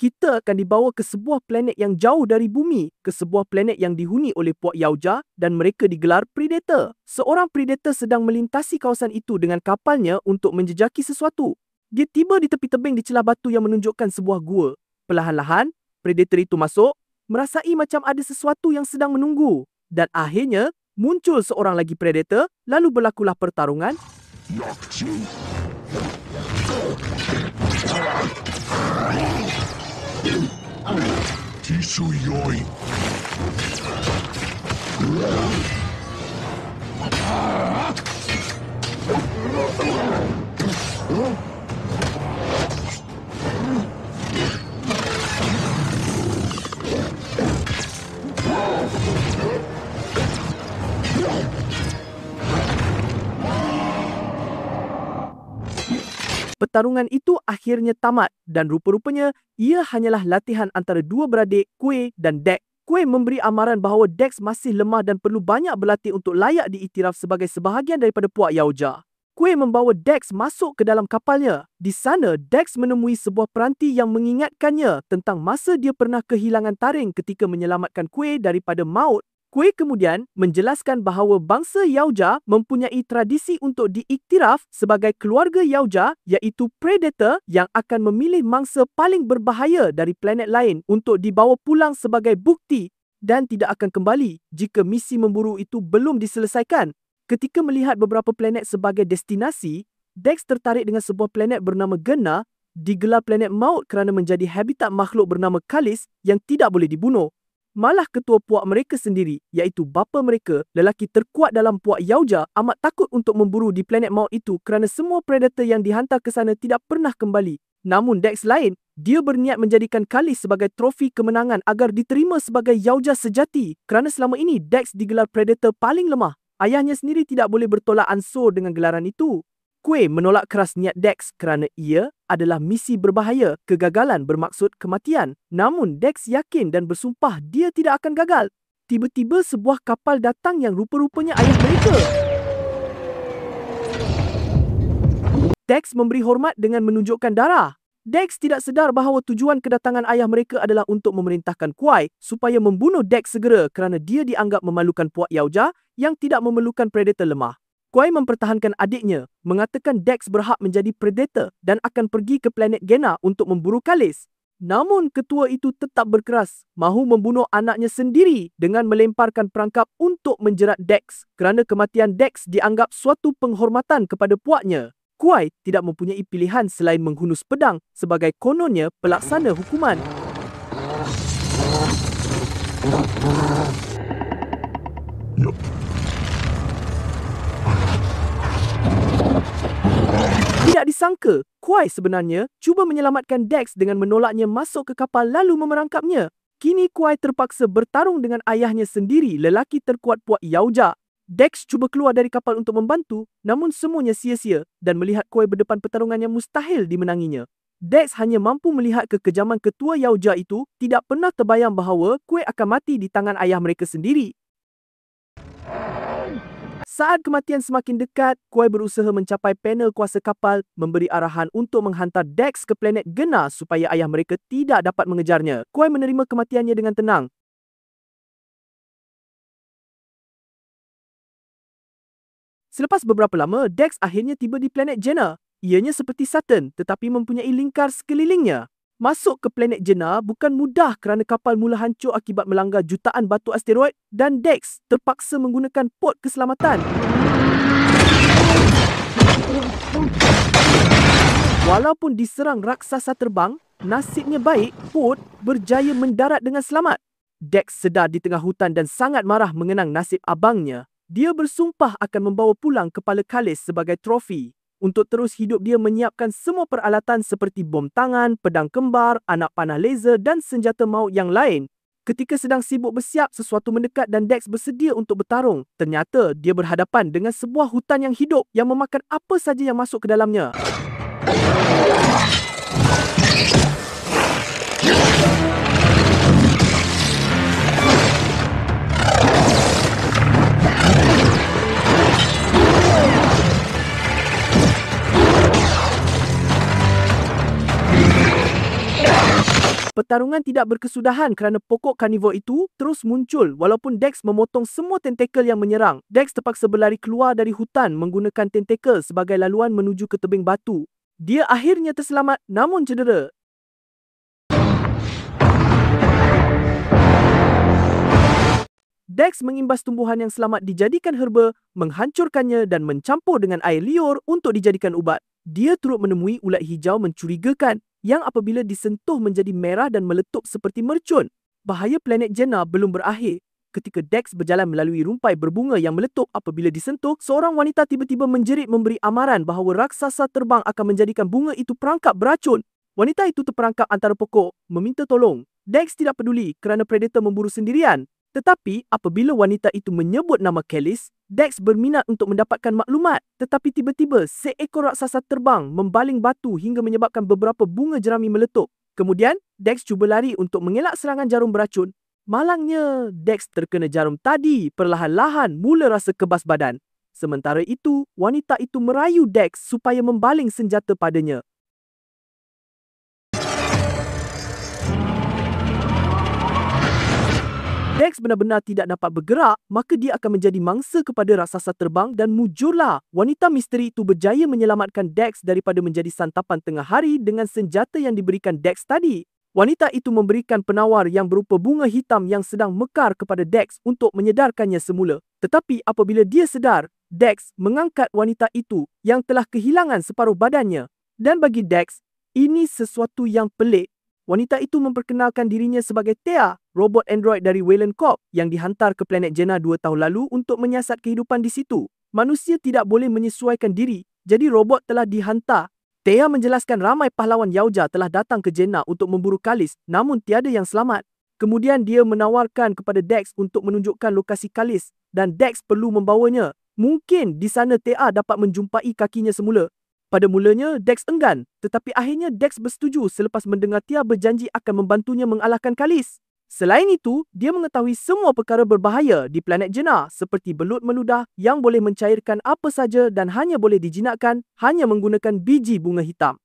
Kita akan dibawa ke sebuah planet yang jauh dari bumi, ke sebuah planet yang dihuni oleh puak Yaoja dan mereka digelar Predator. Seorang Predator sedang melintasi kawasan itu dengan kapalnya untuk menjejaki sesuatu. Dia tiba di tepi tebing di celah batu yang menunjukkan sebuah gua. Perlahan-lahan, Predator itu masuk, merasai macam ada sesuatu yang sedang menunggu. Dan akhirnya, muncul seorang lagi Predator, lalu berlakulah pertarungan. Tisuyoi. Pertarungan itu akhirnya tamat dan rupa-rupanya ia hanyalah latihan antara dua beradik, Kuei dan Dex. Kuei memberi amaran bahawa Dex masih lemah dan perlu banyak berlatih untuk layak diiktiraf sebagai sebahagian daripada puak Yaoja. Kuei membawa Dex masuk ke dalam kapalnya. Di sana, Dex menemui sebuah peranti yang mengingatkannya tentang masa dia pernah kehilangan taring ketika menyelamatkan Kuei daripada maut. Kuei kemudian menjelaskan bahawa bangsa Yaoja mempunyai tradisi untuk diiktiraf sebagai keluarga Yaoja, iaitu Predator yang akan memilih mangsa paling berbahaya dari planet lain untuk dibawa pulang sebagai bukti dan tidak akan kembali jika misi memburu itu belum diselesaikan. Ketika melihat beberapa planet sebagai destinasi, Dex tertarik dengan sebuah planet bernama Gena, digelar planet maut kerana menjadi habitat makhluk bernama Kalis yang tidak boleh dibunuh. Malah ketua puak mereka sendiri, iaitu bapa mereka, lelaki terkuat dalam puak Yaoja, amat takut untuk memburu di planet maut itu kerana semua predator yang dihantar ke sana tidak pernah kembali. Namun Dex lain, dia berniat menjadikan Kalis sebagai trofi kemenangan agar diterima sebagai Yaoja sejati kerana selama ini Dex digelar predator paling lemah. Ayahnya sendiri tidak boleh bertolak ansur dengan gelaran itu. Kuei menolak keras niat Dex kerana ia adalah misi berbahaya, kegagalan bermaksud kematian. Namun Dex yakin dan bersumpah dia tidak akan gagal. Tiba-tiba sebuah kapal datang yang rupa-rupanya ayah mereka. Dex memberi hormat dengan menunjukkan darah. Dex tidak sedar bahawa tujuan kedatangan ayah mereka adalah untuk memerintahkan Kuei supaya membunuh Dex segera kerana dia dianggap memalukan puak Yaoja yang tidak memerlukan predator lemah. Kuei mempertahankan adiknya, mengatakan Dex berhak menjadi predator dan akan pergi ke planet Gena untuk memburu Kalis. Namun ketua itu tetap berkeras, mahu membunuh anaknya sendiri dengan melemparkan perangkap untuk menjerat Dex kerana kematian Dex dianggap suatu penghormatan kepada puaknya. Kuei tidak mempunyai pilihan selain menghunus pedang sebagai kononnya pelaksana hukuman. Tidak disangka, Kuei sebenarnya cuba menyelamatkan Dex dengan menolaknya masuk ke kapal lalu memerangkapnya. Kini Kuei terpaksa bertarung dengan ayahnya sendiri, lelaki terkuat puak Yaoja. Dex cuba keluar dari kapal untuk membantu, namun semuanya sia-sia dan melihat Kuei berdepan pertarungan yang mustahil dimenanginya. Dex hanya mampu melihat kekejaman ketua Yaoja itu, tidak pernah terbayang bahawa Kuei akan mati di tangan ayah mereka sendiri. Saat kematian semakin dekat, Kuei berusaha mencapai panel kuasa kapal, memberi arahan untuk menghantar Dex ke planet Gena supaya ayah mereka tidak dapat mengejarnya. Kuei menerima kematiannya dengan tenang. Selepas beberapa lama, Dex akhirnya tiba di planet Gena. Ianya seperti Saturn tetapi mempunyai lingkar sekelilingnya. Masuk ke planet Gena bukan mudah kerana kapal mula hancur akibat melanggar jutaan batu asteroid dan Dex terpaksa menggunakan pod keselamatan. Walaupun diserang raksasa terbang, nasibnya baik, pod berjaya mendarat dengan selamat. Dex sedar di tengah hutan dan sangat marah mengenang nasib abangnya. Dia bersumpah akan membawa pulang kepala Kalis sebagai trofi. Untuk terus hidup dia menyiapkan semua peralatan seperti bom tangan, pedang kembar, anak panah laser dan senjata maut yang lain. Ketika sedang sibuk bersiap, sesuatu mendekat dan Dex bersedia untuk bertarung. Ternyata dia berhadapan dengan sebuah hutan yang hidup yang memakan apa saja yang masuk ke dalamnya. Pertarungan tidak berkesudahan kerana pokok karnivor itu terus muncul walaupun Dex memotong semua tentakel yang menyerang. Dex terpaksa berlari keluar dari hutan menggunakan tentakel sebagai laluan menuju ke tebing batu. Dia akhirnya terselamat namun cedera. Dex mengimbas tumbuhan yang selamat dijadikan herba, menghancurkannya dan mencampur dengan air liur untuk dijadikan ubat. Dia turut menemui ulat hijau mencurigakan yang apabila disentuh menjadi merah dan meletup seperti mercun. Bahaya planet Jenna belum berakhir. Ketika Dex berjalan melalui rumpai berbunga yang meletup apabila disentuh, seorang wanita tiba-tiba menjerit memberi amaran bahawa raksasa terbang akan menjadikan bunga itu perangkap beracun. Wanita itu terperangkap antara pokok, meminta tolong. Dex tidak peduli kerana predator memburu sendirian. Tetapi apabila wanita itu menyebut nama Kalis, Dex berminat untuk mendapatkan maklumat. Tetapi tiba-tiba seekor raksasa terbang membaling batu hingga menyebabkan beberapa bunga jerami meletup. Kemudian, Dex cuba lari untuk mengelak serangan jarum beracun. Malangnya, Dex terkena jarum tadi perlahan-lahan mula rasa kebas badan. Sementara itu, wanita itu merayu Dex supaya membaling senjata padanya. Dex benar-benar tidak dapat bergerak, maka dia akan menjadi mangsa kepada raksasa terbang dan mujurlah. Wanita misteri itu berjaya menyelamatkan Dex daripada menjadi santapan tengah hari dengan senjata yang diberikan Dex tadi. Wanita itu memberikan penawar yang berupa bunga hitam yang sedang mekar kepada Dex untuk menyedarkannya semula. Tetapi apabila dia sedar, Dex mengangkat wanita itu yang telah kehilangan separuh badannya. Dan bagi Dex, ini sesuatu yang pelik. Wanita itu memperkenalkan dirinya sebagai Thea, robot android dari Wayland Corp yang dihantar ke planet Jenna 2 tahun lalu untuk menyiasat kehidupan di situ. Manusia tidak boleh menyesuaikan diri, jadi robot telah dihantar. Thea menjelaskan ramai pahlawan Yaoja telah datang ke Jenna untuk memburu Kalis, namun tiada yang selamat. Kemudian dia menawarkan kepada Dex untuk menunjukkan lokasi Kalis dan Dex perlu membawanya. Mungkin di sana Thea dapat menjumpai kakinya semula. Pada mulanya, Dex enggan, tetapi akhirnya Dex bersetuju selepas mendengar Thea berjanji akan membantunya mengalahkan Kalis. Selain itu, dia mengetahui semua perkara berbahaya di planet Jenna seperti belut meludah yang boleh mencairkan apa saja dan hanya boleh dijinakkan hanya menggunakan biji bunga hitam.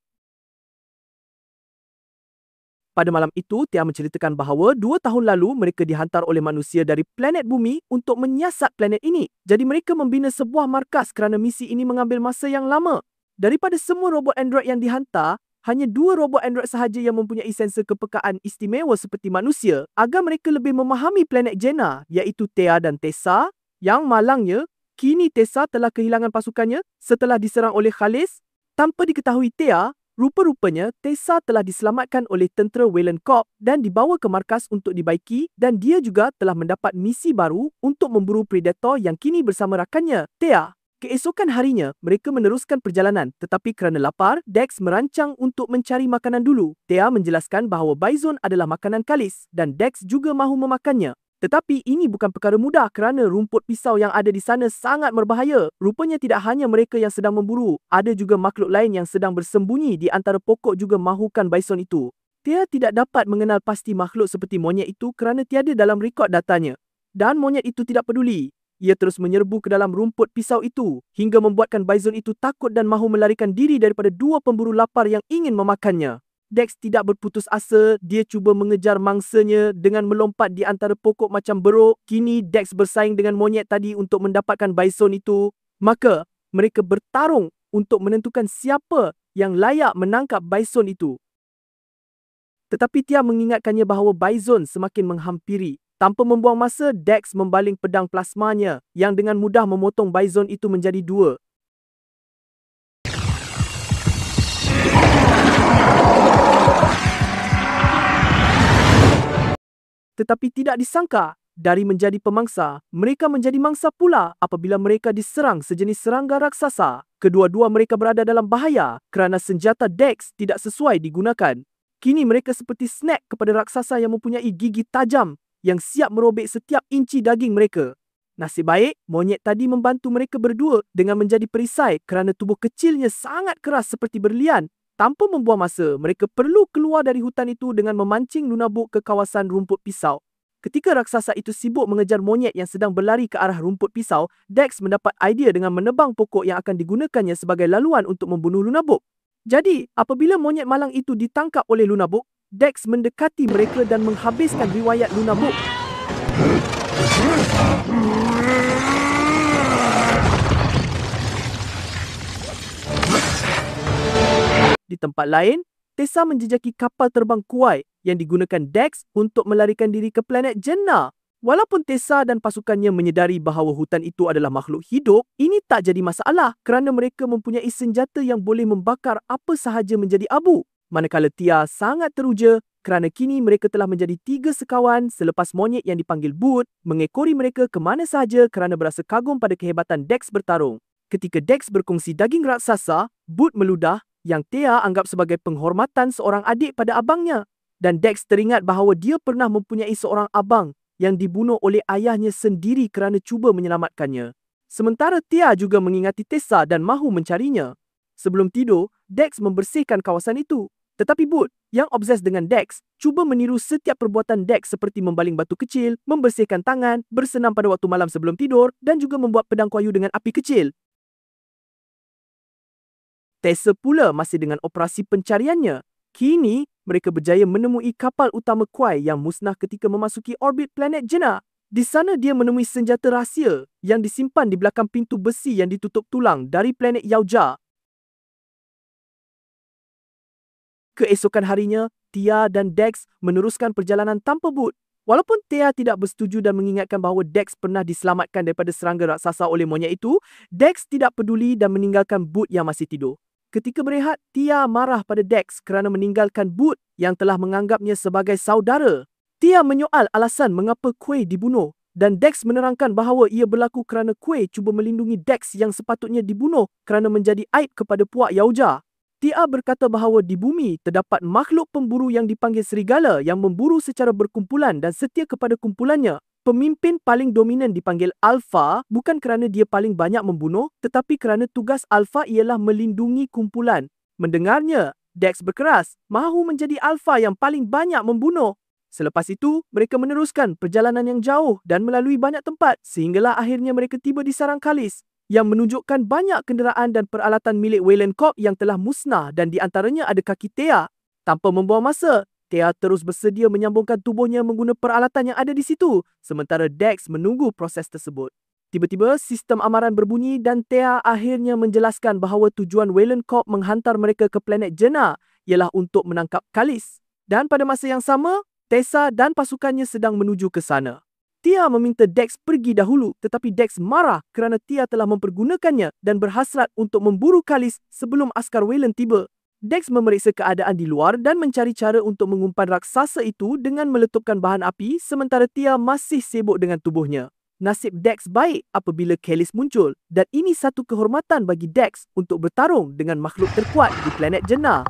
Pada malam itu, Thea menceritakan bahawa 2 tahun lalu mereka dihantar oleh manusia dari planet bumi untuk menyiasat planet ini. Jadi mereka membina sebuah markas kerana misi ini mengambil masa yang lama. Daripada semua robot android yang dihantar, hanya 2 robot android sahaja yang mempunyai sensor kepekaan istimewa seperti manusia agar mereka lebih memahami planet Jenna, iaitu Thea dan Tessa. Yang malangnya, kini Tessa telah kehilangan pasukannya setelah diserang oleh Kalis. Tanpa diketahui Thea, rupa-rupanya Tessa telah diselamatkan oleh tentera Wayland Corp dan dibawa ke markas untuk dibaiki dan dia juga telah mendapat misi baru untuk memburu predator yang kini bersama rakannya, Thea. Keesokan harinya, mereka meneruskan perjalanan tetapi kerana lapar, Dex merancang untuk mencari makanan dulu. Thea menjelaskan bahawa bison adalah makanan Kalis dan Dex juga mahu memakannya. Tetapi ini bukan perkara mudah kerana rumput pisau yang ada di sana sangat berbahaya. Rupanya tidak hanya mereka yang sedang memburu, ada juga makhluk lain yang sedang bersembunyi di antara pokok juga mahukan bison itu. Thea tidak dapat mengenal pasti makhluk seperti monyet itu kerana tiada dalam rekod datanya. Dan monyet itu tidak peduli. Ia terus menyerbu ke dalam rumput pisau itu hingga membuatkan bison itu takut dan mahu melarikan diri daripada 2 pemburu lapar yang ingin memakannya. Dex tidak berputus asa, dia cuba mengejar mangsanya dengan melompat di antara pokok macam beruk. Kini Dex bersaing dengan monyet tadi untuk mendapatkan bison itu. Maka, mereka bertarung untuk menentukan siapa yang layak menangkap bison itu. Tetapi Thea mengingatkannya bahawa bison semakin menghampiri. Tanpa membuang masa, Dex membaling pedang plasmanya yang dengan mudah memotong bison itu menjadi 2. Tetapi tidak disangka, dari menjadi pemangsa, mereka menjadi mangsa pula apabila mereka diserang sejenis serangga raksasa. Kedua-dua mereka berada dalam bahaya kerana senjata Dex tidak sesuai digunakan. Kini mereka seperti snack kepada raksasa yang mempunyai gigi tajam yang siap merobek setiap inci daging mereka. Nasib baik, monyet tadi membantu mereka berdua dengan menjadi perisai kerana tubuh kecilnya sangat keras seperti berlian. Tanpa membuang masa, mereka perlu keluar dari hutan itu dengan memancing lunabuk ke kawasan rumput pisau. Ketika raksasa itu sibuk mengejar monyet yang sedang berlari ke arah rumput pisau, Dex mendapat idea dengan menebang pokok yang akan digunakannya sebagai laluan untuk membunuh lunabuk. Jadi, apabila monyet malang itu ditangkap oleh lunabuk, Dex mendekati mereka dan menghabiskan riwayat Luna Book. Di tempat lain, Tessa menjejaki kapal terbang Kuai yang digunakan Dex untuk melarikan diri ke planet Jenna. Walaupun Tessa dan pasukannya menyedari bahawa hutan itu adalah makhluk hidup, ini tak jadi masalah kerana mereka mempunyai senjata yang boleh membakar apa sahaja menjadi abu. Manakala Tia sangat teruja kerana kini mereka telah menjadi 3 sekawan selepas monyet yang dipanggil Boot mengekori mereka ke mana sahaja kerana berasa kagum pada kehebatan Dex bertarung. Ketika Dex berkongsi daging raksasa, Boot meludah yang Tia anggap sebagai penghormatan seorang adik pada abangnya. Dan Dex teringat bahawa dia pernah mempunyai seorang abang yang dibunuh oleh ayahnya sendiri kerana cuba menyelamatkannya. Sementara Tia juga mengingati Tessa dan mahu mencarinya. Sebelum tidur, Dex membersihkan kawasan itu. Tetapi Boot, yang obses dengan Dex, cuba meniru setiap perbuatan Dex seperti membaling batu kecil, membersihkan tangan, bersenam pada waktu malam sebelum tidur dan juga membuat pedang kayu dengan api kecil. Tessa pula masih dengan operasi pencariannya. Kini, mereka berjaya menemui kapal utama Kuai yang musnah ketika memasuki orbit planet Jenna. Di sana dia menemui senjata rahsia yang disimpan di belakang pintu besi yang ditutup tulang dari planet Yaoja. Keesokan harinya, Tia dan Dex meneruskan perjalanan tanpa Boot. Walaupun Tia tidak bersetuju dan mengingatkan bahawa Dex pernah diselamatkan daripada serangga raksasa oleh monyet itu, Dex tidak peduli dan meninggalkan Boot yang masih tidur. Ketika berehat, Tia marah pada Dex kerana meninggalkan Boot yang telah menganggapnya sebagai saudara. Tia menyoal alasan mengapa Kuei dibunuh dan Dex menerangkan bahawa ia berlaku kerana Kuei cuba melindungi Dex yang sepatutnya dibunuh kerana menjadi aib kepada puak Yaoja. Tia berkata bahawa di bumi terdapat makhluk pemburu yang dipanggil serigala yang memburu secara berkumpulan dan setia kepada kumpulannya. Pemimpin paling dominan dipanggil Alpha bukan kerana dia paling banyak membunuh, tetapi kerana tugas Alpha ialah melindungi kumpulan. Mendengarnya, Dex berkeras, mahu menjadi Alpha yang paling banyak membunuh. Selepas itu, mereka meneruskan perjalanan yang jauh dan melalui banyak tempat sehinggalah akhirnya mereka tiba di sarang Kalis yang menunjukkan banyak kenderaan dan peralatan milik Wayland Corp yang telah musnah dan di antaranya ada kaki Tia. Tanpa membuang masa, Tia terus bersedia menyambungkan tubuhnya menggunakan peralatan yang ada di situ, sementara Dex menunggu proses tersebut. Tiba-tiba, sistem amaran berbunyi dan Tia akhirnya menjelaskan bahawa tujuan Wayland Corp menghantar mereka ke planet Jenna ialah untuk menangkap Kalis. Dan pada masa yang sama, Tessa dan pasukannya sedang menuju ke sana. Tia meminta Dex pergi dahulu, tetapi Dex marah kerana Tia telah mempergunakannya dan berhasrat untuk memburu Kalis sebelum askar Wayland tiba. Dex memeriksa keadaan di luar dan mencari cara untuk mengumpan raksasa itu dengan meletupkan bahan api sementara Tia masih sibuk dengan tubuhnya. Nasib Dex baik apabila Kalis muncul dan ini satu kehormatan bagi Dex untuk bertarung dengan makhluk terkuat di planet Jenna.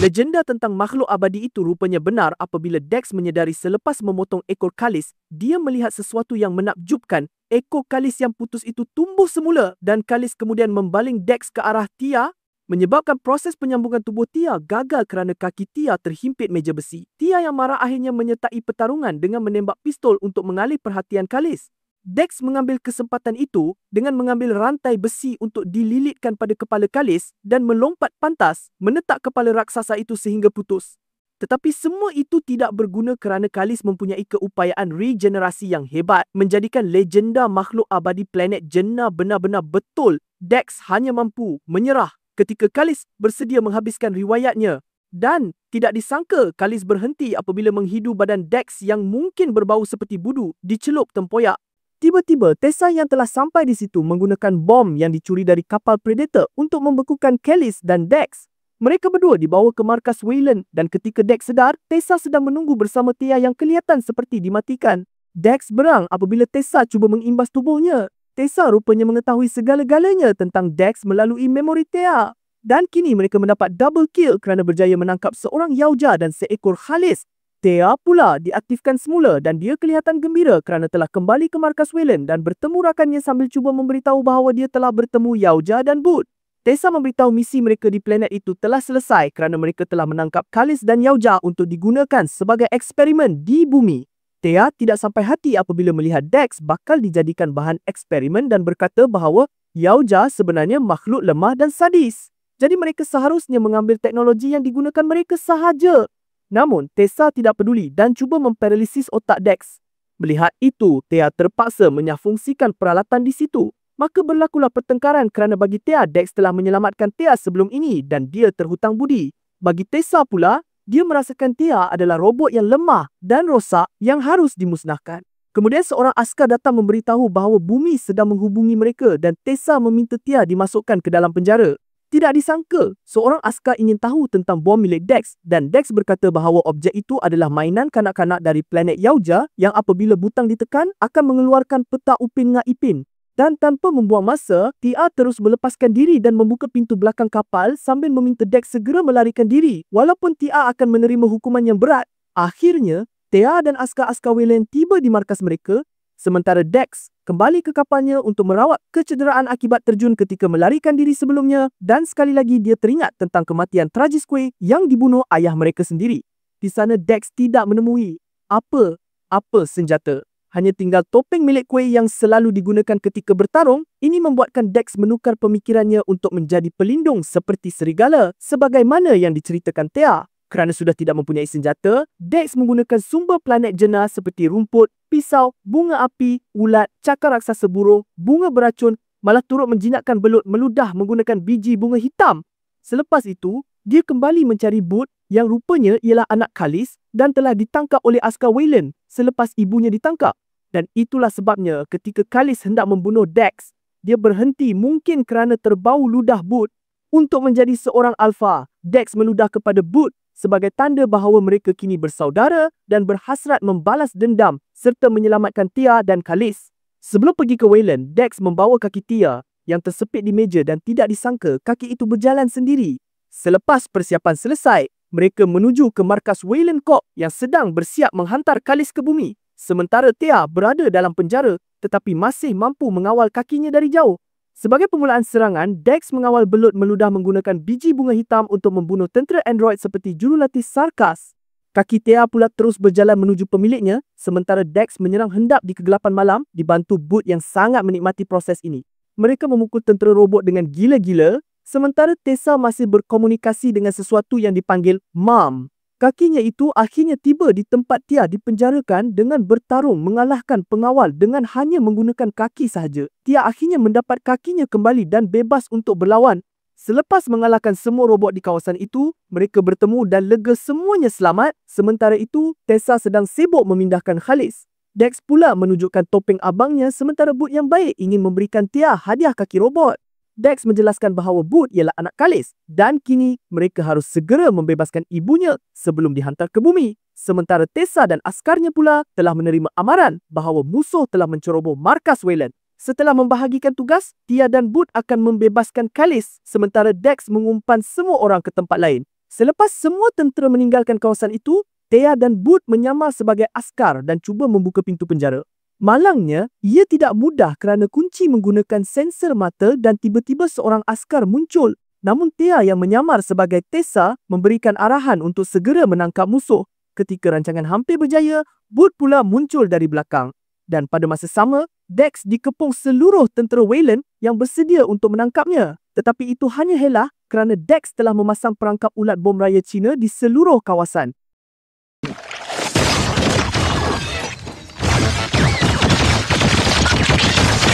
Legenda tentang makhluk abadi itu rupanya benar apabila Dex menyedari selepas memotong ekor Kalis, dia melihat sesuatu yang menakjubkan. Ekor Kalis yang putus itu tumbuh semula dan Kalis kemudian membaling Dex ke arah Tia, menyebabkan proses penyambungan tubuh Tia gagal kerana kaki Tia terhimpit meja besi. Tia yang marah akhirnya menyertai pertarungan dengan menembak pistol untuk mengalih perhatian Kalis. Dex mengambil kesempatan itu dengan mengambil rantai besi untuk dililitkan pada kepala Kalis dan melompat pantas, menetak kepala raksasa itu sehingga putus. Tetapi semua itu tidak berguna kerana Kalis mempunyai keupayaan regenerasi yang hebat, menjadikan legenda makhluk abadi planet Jenna benar-benar betul. Dex hanya mampu menyerah ketika Kalis bersedia menghabiskan riwayatnya. Dan tidak disangka Kalis berhenti apabila menghidu badan Dex yang mungkin berbau seperti budu dicelup tempoyak. Tiba-tiba, Tessa yang telah sampai di situ menggunakan bom yang dicuri dari kapal Predator untuk membekukan Kalis dan Dex. Mereka berdua dibawa ke markas Wayland dan ketika Dex sedar, Tessa sedang menunggu bersama Tia yang kelihatan seperti dimatikan. Dex berang apabila Tessa cuba mengimbas tubuhnya. Tessa rupanya mengetahui segala-galanya tentang Dex melalui memori Tia. Dan kini mereka mendapat double kill kerana berjaya menangkap seorang Yaoja dan seekor Khalis. Tia pula diaktifkan semula dan dia kelihatan gembira kerana telah kembali ke markas Wayland dan bertemu rakannya sambil cuba memberitahu bahawa dia telah bertemu Yaoja dan Boot. Tessa memberitahu misi mereka di planet itu telah selesai kerana mereka telah menangkap Kalis dan Yauja untuk digunakan sebagai eksperimen di bumi. Thea tidak sampai hati apabila melihat Dex bakal dijadikan bahan eksperimen dan berkata bahawa Yauja sebenarnya makhluk lemah dan sadis. Jadi mereka seharusnya mengambil teknologi yang digunakan mereka sahaja. Namun, Tessa tidak peduli dan cuba memparalisis otak Dex. Melihat itu, Thea terpaksa menyafungsikan peralatan di situ. Maka berlakulah pertengkaran kerana bagi Thea, Dex telah menyelamatkan Thea sebelum ini dan dia terhutang budi. Bagi Tessa pula, dia merasakan Thea adalah robot yang lemah dan rosak yang harus dimusnahkan. Kemudian seorang askar datang memberitahu bahawa bumi sedang menghubungi mereka dan Tessa meminta Thea dimasukkan ke dalam penjara. Tidak disangka, seorang askar ingin tahu tentang bom milik Dex dan Dex berkata bahawa objek itu adalah mainan kanak-kanak dari planet Yauja yang apabila butang ditekan akan mengeluarkan peta Upin Nga-Ipin. Dan tanpa membuang masa, Thea terus melepaskan diri dan membuka pintu belakang kapal sambil meminta Dex segera melarikan diri walaupun Thea akan menerima hukuman yang berat. Akhirnya, Thea dan askar-askar Weyland tiba di markas mereka, sementara Dex kembali ke kapalnya untuk merawat kecederaan akibat terjun ketika melarikan diri sebelumnya dan sekali lagi dia teringat tentang kematian tragis Kuei yang dibunuh ayah mereka sendiri. Di sana Dex tidak menemui apa senjata. Hanya tinggal topeng milik Kuei yang selalu digunakan ketika bertarung. Ini membuatkan Dex menukar pemikirannya untuk menjadi pelindung seperti serigala sebagaimana yang diceritakan Thea. Kerana sudah tidak mempunyai senjata, Dex menggunakan sumber planet jenah seperti rumput, pisau, bunga api, ulat, cakar raksasa burung, bunga beracun, malah turut menjinakkan belut meludah menggunakan biji bunga hitam. Selepas itu, dia kembali mencari Boot yang rupanya ialah anak Kalis dan telah ditangkap oleh askar Weyland selepas ibunya ditangkap. Dan itulah sebabnya ketika Kalis hendak membunuh Dex, dia berhenti mungkin kerana terbau ludah Boot. Untuk menjadi seorang alfa, Dex meludah kepada Boot sebagai tanda bahawa mereka kini bersaudara dan berhasrat membalas dendam serta menyelamatkan Thea dan Kalis. Sebelum pergi ke Weyland, Dex membawa kaki Thea yang tersepit di meja dan tidak disangka kaki itu berjalan sendiri. Selepas persiapan selesai, mereka menuju ke markas Weyland Corp yang sedang bersiap menghantar Kalis ke bumi. Sementara Thea berada dalam penjara tetapi masih mampu mengawal kakinya dari jauh. Sebagai permulaan serangan, Dex mengawal belut meludah menggunakan biji bunga hitam untuk membunuh tentera android seperti jurulatih Sarkas. Kaki Thea pula terus berjalan menuju pemiliknya, sementara Dex menyerang hendap di kegelapan malam dibantu Boot yang sangat menikmati proses ini. Mereka memukul tentera robot dengan gila-gila, sementara Tessa masih berkomunikasi dengan sesuatu yang dipanggil Mom. Kakinya itu akhirnya tiba di tempat Thea dipenjarakan dengan bertarung mengalahkan pengawal dengan hanya menggunakan kaki sahaja. Thea akhirnya mendapat kakinya kembali dan bebas untuk berlawan. Selepas mengalahkan semua robot di kawasan itu, mereka bertemu dan lega semuanya selamat. Sementara itu, Tessa sedang sibuk memindahkan Kalis. Dex pula menunjukkan topeng abangnya sementara Boot yang baik ingin memberikan Thea hadiah kaki robot. Dex menjelaskan bahawa Boot ialah anak Kalis dan kini mereka harus segera membebaskan ibunya sebelum dihantar ke bumi. Sementara Tessa dan askarnya pula telah menerima amaran bahawa musuh telah menceroboh markas Weyland. Setelah membahagikan tugas, Thea dan Boot akan membebaskan Kalis sementara Dex mengumpan semua orang ke tempat lain. Selepas semua tentera meninggalkan kawasan itu, Thea dan Boot menyamar sebagai askar dan cuba membuka pintu penjara. Malangnya, ia tidak mudah kerana kunci menggunakan sensor mata dan tiba-tiba seorang askar muncul. Namun Thea yang menyamar sebagai Tessa memberikan arahan untuk segera menangkap musuh. Ketika rancangan hampir berjaya, Boot pula muncul dari belakang. Dan pada masa sama, Dex dikepung seluruh tentera Weyland yang bersedia untuk menangkapnya. Tetapi itu hanya helah kerana Dex telah memasang perangkap ulat bom raya Cina di seluruh kawasan.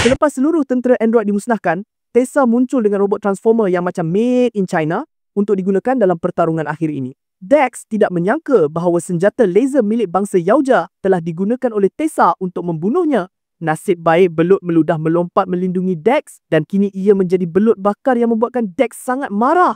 Selepas seluruh tentera android dimusnahkan, Tessa muncul dengan robot transformer yang macam made in China untuk digunakan dalam pertarungan akhir ini. Dex tidak menyangka bahawa senjata laser milik bangsa Yauja telah digunakan oleh Tessa untuk membunuhnya. Nasib baik belut meludah melompat melindungi Dex dan kini ia menjadi belut bakar yang membuatkan Dex sangat marah.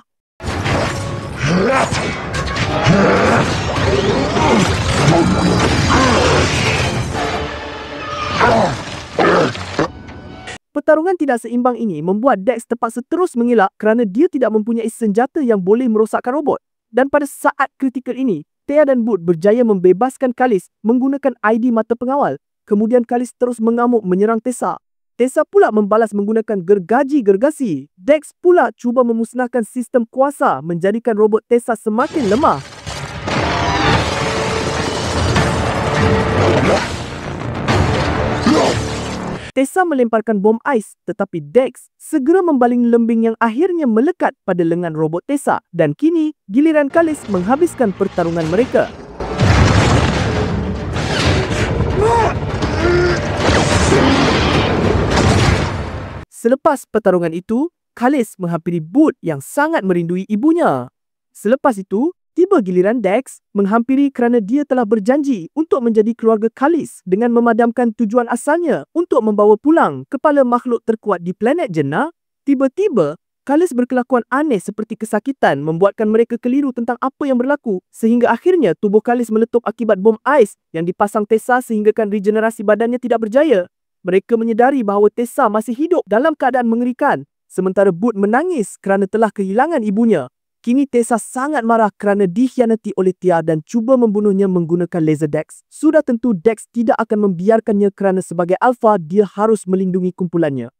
Pertarungan tidak seimbang ini membuat Dex terpaksa terus mengelak kerana dia tidak mempunyai senjata yang boleh merosakkan robot. Dan pada saat kritikal ini, Thea dan Boot berjaya membebaskan Kalis menggunakan ID mata pengawal. Kemudian Kalis terus mengamuk menyerang Tessa. Tessa pula membalas menggunakan gergaji-gergasi. Dex pula cuba memusnahkan sistem kuasa menjadikan robot Tessa semakin lemah. Tessa melemparkan bom ais, tetapi Dex segera membaling lembing yang akhirnya melekat pada lengan robot Tessa. Dan kini, giliran Kalis menghabiskan pertarungan mereka. Selepas pertarungan itu, Kalis menghampiri Boot yang sangat merindui ibunya. Selepas itu, tiba giliran Dex menghampiri kerana dia telah berjanji untuk menjadi keluarga Kalis dengan memadamkan tujuan asalnya untuk membawa pulang kepala makhluk terkuat di planet Jannah. Tiba-tiba, Kalis berkelakuan aneh seperti kesakitan membuatkan mereka keliru tentang apa yang berlaku sehingga akhirnya tubuh Kalis meletup akibat bom ais yang dipasang Tessa sehinggakan regenerasi badannya tidak berjaya. Mereka menyedari bahawa Tessa masih hidup dalam keadaan mengerikan, sementara Boot menangis kerana telah kehilangan ibunya. Kini Tessa sangat marah kerana dikhianati oleh Tia dan cuba membunuhnya menggunakan laser Dex. Sudah tentu Dex tidak akan membiarkannya kerana sebagai alpha dia harus melindungi kumpulannya.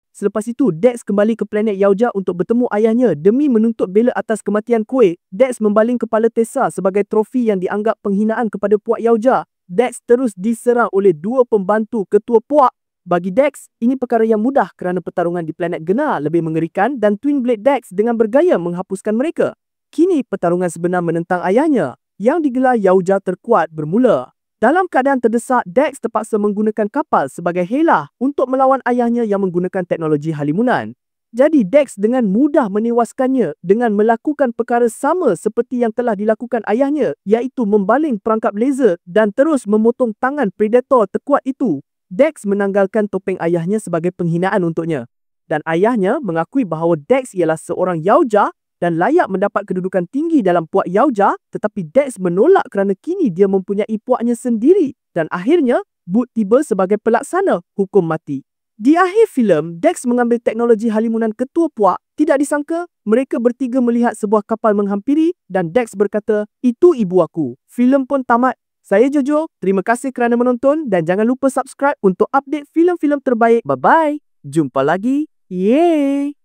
Selepas itu, Dex kembali ke planet Yaoja untuk bertemu ayahnya demi menuntut bela atas kematian Kuei. Dex membaling kepala Tessa sebagai trofi yang dianggap penghinaan kepada puak Yaoja. Dex terus diserang oleh dua pembantu ketua puak. Bagi Dex, ini perkara yang mudah kerana pertarungan di planet Gena lebih mengerikan dan Twin Blade Dex dengan bergaya menghapuskan mereka. Kini pertarungan sebenar menentang ayahnya yang digelar Yaoja terkuat bermula. Dalam keadaan terdesak, Dex terpaksa menggunakan kapal sebagai helah untuk melawan ayahnya yang menggunakan teknologi halimunan. Jadi Dex dengan mudah menewaskannya dengan melakukan perkara sama seperti yang telah dilakukan ayahnya, iaitu membaling perangkap laser dan terus memotong tangan predator terkuat itu. Dex menanggalkan topeng ayahnya sebagai penghinaan untuknya. Dan ayahnya mengakui bahawa Dex ialah seorang Yaoja dan layak mendapat kedudukan tinggi dalam puak Yaoja, tetapi Dex menolak kerana kini dia mempunyai puaknya sendiri. Dan akhirnya, Boot tiba sebagai pelaksana hukum mati. Di akhir filem, Dex mengambil teknologi halimunan ketua puak. Tidak disangka, mereka bertiga melihat sebuah kapal menghampiri dan Dex berkata, "Itu ibu aku." Filem pun tamat. Saya Jojo, terima kasih kerana menonton dan jangan lupa subscribe untuk update filem-filem terbaik. Bye-bye. Jumpa lagi. Yeay.